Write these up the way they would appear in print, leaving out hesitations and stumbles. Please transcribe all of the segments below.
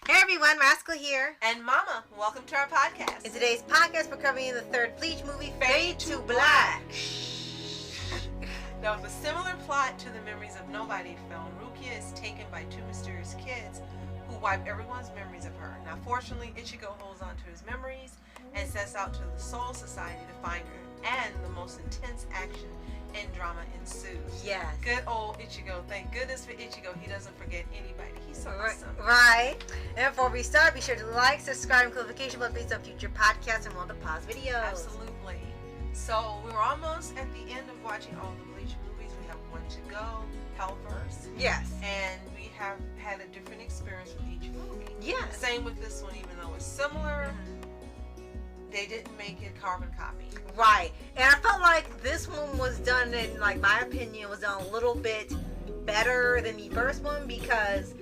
Hey everyone, Rascal here. And Mama, welcome to our podcast. In today's podcast, we're covering the third Bleach movie, Fade to Black. Now, with a similar plot to the Memories of Nobody film, Rukia is taken by two mysterious kids who wipe everyone's memories of her. Now, fortunately, Ichigo holds on to his memories and sets out to the Soul Society to find her, and the most intense action and drama ensues. Yes. Good old Ichigo. Thank goodness for Ichigo. He doesn't forget anybody. He's so awesome. Right. And before we start, be sure to like, subscribe, and notification bell based on future podcasts and to pause videos. Absolutely. So we're almost at the end of watching all the Bleach movies. We have one to go, Hellverse. Yes. And we have had a different experience with each movie. Yes. Same with this one, even though it's similar. They didn't make it carbon copy. Right. And I felt like this one was done in, like, my opinion, was done a little bit better than the first one, because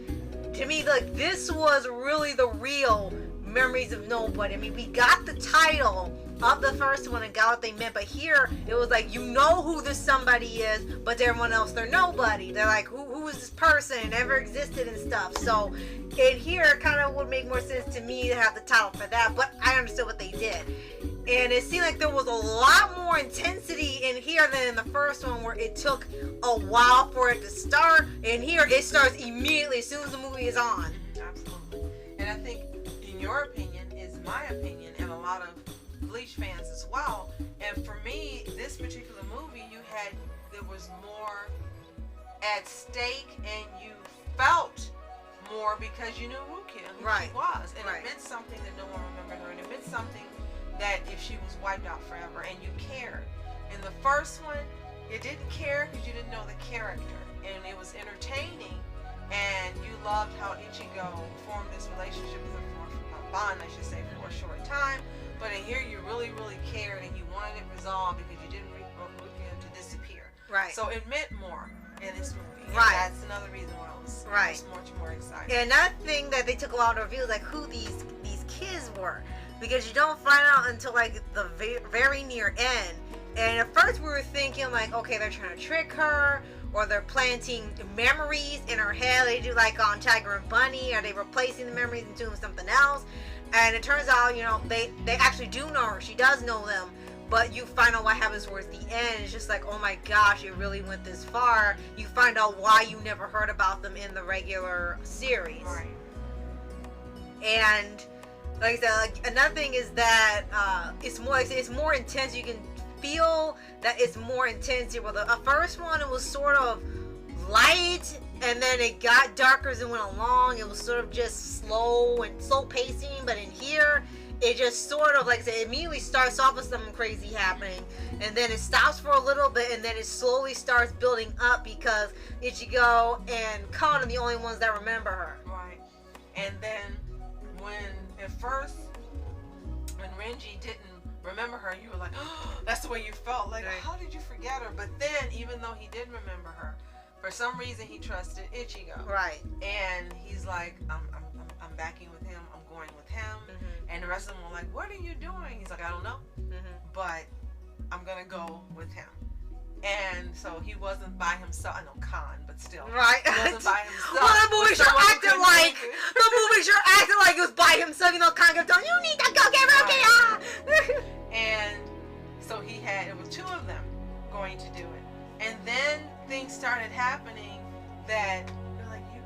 to me, like, this was really the real Memories of Nobody. I mean, we got the title of the first one and got what they meant, but here it was like, you know who this somebody is, but to everyone else they're nobody. They're like, who is this person? Never existed and stuff. So in here it kind of would make more sense to me to have the title for that, but I understood what they did. And it seemed like there was a lot more intensity in here than in the first one, where it took a while for it to start. And here it starts immediately as soon as the movie is on. Absolutely. And I think, in your opinion, is my opinion, and a lot of Bleach fans as well. And for me, this particular movie, there was more at stake, and you felt more because you knew Rukia, who she was. And it meant something that no one remembered her, and it meant something that if she was wiped out forever, and you cared. In the first one, you didn't care because you didn't know the character, and it was entertaining, and you loved how Ichigo formed this relationship with her, bond, I should say, for a short time. But in here, you really, really cared, and you wanted it resolved because you didn't want Rukia to disappear. Right. So it meant more in this movie. Right. And that's another reason why I was much more excited. And another thing that they took a lot of reviews, like who these kids were, because you don't find out until like the very near end. And at first we were thinking like, okay, they're trying to trick her, or they're planting memories in her head. They do like on Tiger and Bunny, or they replacing the memories and doing something else. And it turns out, you know, they actually do know her. She does know them. But you find out what happens towards the end. It's just like, oh my gosh, it really went this far. You find out why you never heard about them in the regular series. Right. And like I said, like, another thing is that it's more intense. You can feel that it's more intense here. Well, the first one, it was sort of light, and then it got darker as it went along. It was sort of just slow pacing. But in here, it just sort of, like I said, it immediately starts off with something crazy happening, and then it stops for a little bit, and then it slowly starts building up because Ichigo and Kan are the only ones that remember her. Right. And then at first, when Renji didn't remember her, you were like, oh, that's the way you felt. Like, how did you forget her? But then, even though he did remember her, for some reason he trusted Ichigo. Right. And he's like, I'm backing with him. I'm going with him. And the rest of them were like, what are you doing? He's like, I don't know. But I'm going to go with him. And so he wasn't by himself. I know Khan, but still. Right. He wasn't by himself. Well, the movie sure acted like it was by himself. You know, Khan kept telling, you need to go get Rukia. And so it was two of them going to do it. And then things started happening that you're like, you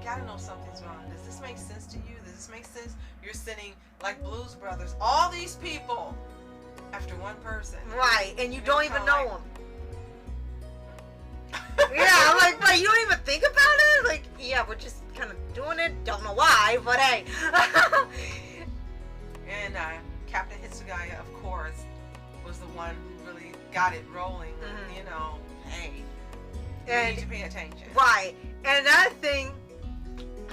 gotta know something's wrong. Does this make sense to you? Does this make sense? You're sitting like Blues Brothers, all these people after one person. Right, and you don't even know them. Yeah, like, but you don't even think about it? Like, yeah, we're just kind of doing it. Don't know why, but hey. And Captain Hitsugaya, of course, was the one who really got it rolling. You know, hey, you need to pay attention. Right. And another thing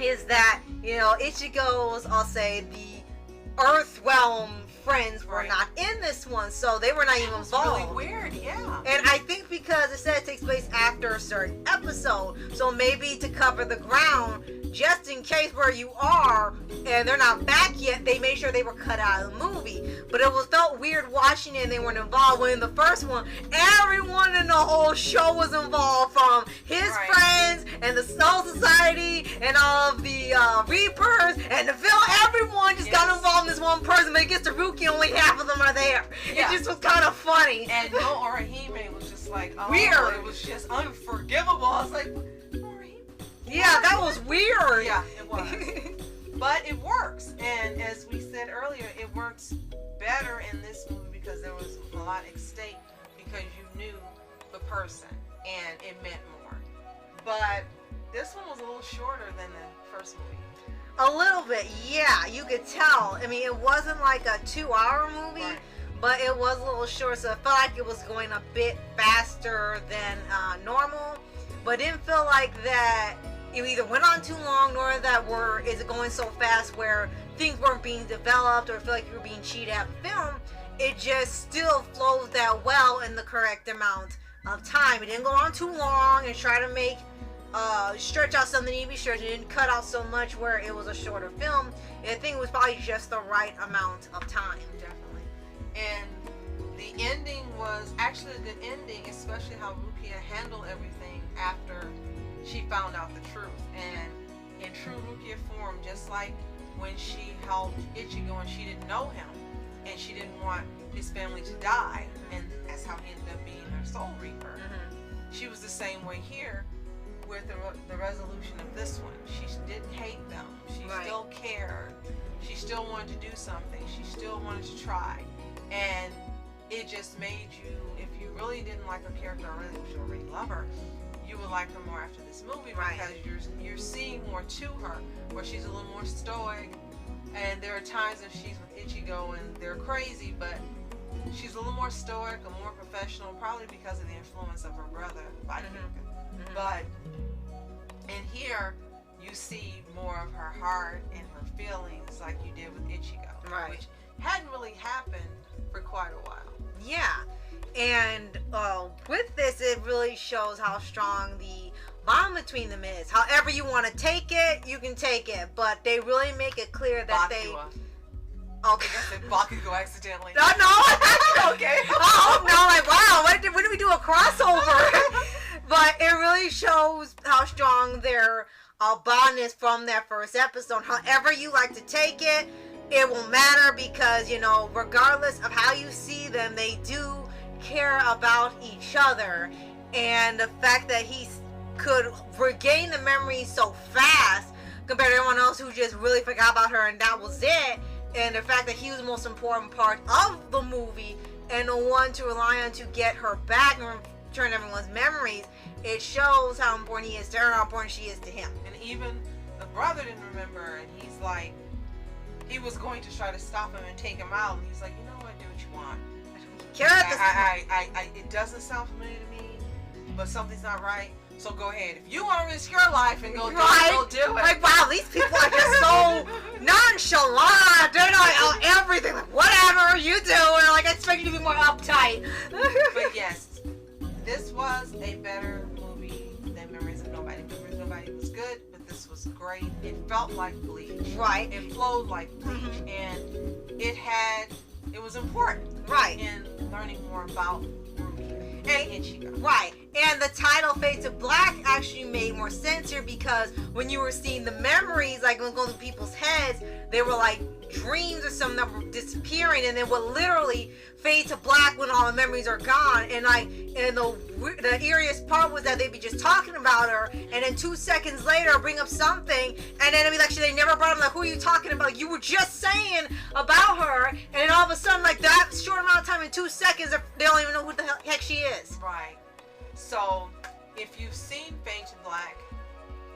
is that, you know, Ichigo's, I'll say, the Earth Realm friends were not in this one, so they were not even involved. Really weird, yeah. And I think because it said it takes place after a certain episode, so maybe to cover the ground, just in case where you are and they're not back yet, they made sure they were cut out of the movie. But it was felt weird watching it and they weren't involved. When in the first one, everyone in the whole show was involved, from his friends and the Snow Society and all of the Reapers and the villain. Everyone just got involved in this one person. But it gets to Rukia, only half of them are there. It just was kind of funny. And no Orihime was just like, weird. It was just unforgivable. I was like, Orihime? Yeah, that was weird. Yeah, it was. But it works. And as we said earlier, it works better in this movie because there was a lot at stake, because you knew the person and it meant more. But this one was a little shorter than the first movie. A little bit, yeah. You could tell. I mean, it wasn't like a 2-hour movie, but it was a little short, so it felt like it was going a bit faster than normal. But it didn't feel like that it either went on too long, nor that is it going so fast where things weren't being developed or feel like you were being cheated out of film. It just still flows that well in the correct amount of time. It didn't go on too long and try to make stretch out something that needed to be stretched. It didn't cut out so much where it was a shorter film. I think it was probably just the right amount of time. Definitely. And the ending was actually a good ending, especially how Rukia handled everything after she found out the truth. And in true Rukia form, just like when she helped Ichigo and she didn't know him and she didn't want his family to die, and that's how he ended up being her soul reaper. She was the same way here with the resolution of this one. She didn't hate them. She still cared. She still wanted to do something. She still wanted to try. And it just made you, if you really didn't like her character already, if you already love her, you would like her more after this movie, because you're seeing more to her, where she's a little more stoic. And there are times that she's with Ichigo and they're crazy, but she's a little more stoic, a more professional, probably because of the influence of her brother, But in here, you see more of her heart and her feelings, like you did with Ichigo, which hadn't really happened for quite a while. Yeah, and with this, it really shows how strong the bond between them is. However you want to take it, you can take it, but they really make it clear that Okay. I said Bakugo accidentally. No. Okay. Oh no! Like, wow, when did we do a crossover? But it really shows how strong their bond is from that first episode. However you like to take it, it won't matter, because, you know, regardless of how you see them, they do care about each other. And the fact that he could regain the memory so fast compared to everyone else who just really forgot about her and that was it. And the fact that he was the most important part of the movie and the one to rely on to get her back and return everyone's memories, it shows how important he is to her, how important she is to him. And even the brother didn't remember, and he's like, he was going to try to stop him and take him out, and he's like, you know what, do what you want. It doesn't sound familiar to me, but something's not right. So go ahead. If you want to risk your life and go do it, go do it. Like, wow, these people are just so nonchalant. They're not everything. Like, whatever you do, and like, I expect you to be more uptight. But yes, this was a better movie than Memories of Nobody. Memories of Nobody was good, but this was great. It felt like Bleach. Right. It flowed like Bleach, and it was important. Right. In learning more about Rukia and Ichigo. Right. And the title Fade to Black actually made more sense here, because when you were seeing the memories, like when going through people's heads, they were like dreams or something that were disappearing, and they would literally fade to black when all the memories are gone. And the eeriest part was that they'd be just talking about her, and then 2 seconds later bring up something, and then it'd be like, they never brought up, like, who are you talking about? You were just saying about her, and then all of a sudden, like, that short amount of time, in 2 seconds, they don't even know who the heck she is. Right. So, if you've seen Fade to Black,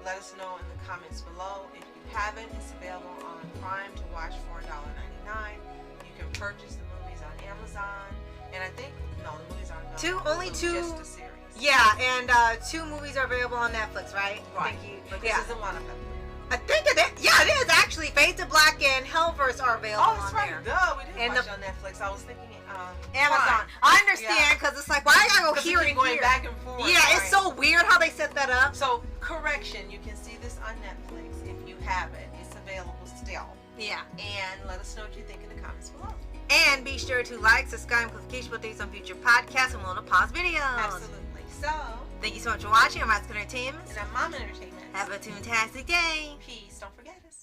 let us know in the comments below. If you haven't, it's available on Prime to watch for $1.99. You can purchase the movies on Amazon, and I think, no, the movies aren't available. Only two. Just the series. Yeah, and 2 movies are available on Netflix, right? Right. But this isn't one of them. I think it is. Yeah, it is actually. Fade to Black and Hellverse are available on there. Oh, that's right. Duh, we didn't watch it on Netflix. I was thinking Amazon. I understand, because it's like, why I gotta go here and going here? Back and forth. Yeah, it's so weird how they set that up. So, correction, you can see this on Netflix. If have it. It's available still. Yeah. And let us know what you think in the comments below. And be sure to like, subscribe, and click notification buttons on future podcasts and little pause videos. Absolutely. So, thank you so much for watching. I'm Rascal Entertainment. and I'm Mom Entertainment. Have a fantastic day. Peace. Don't forget us.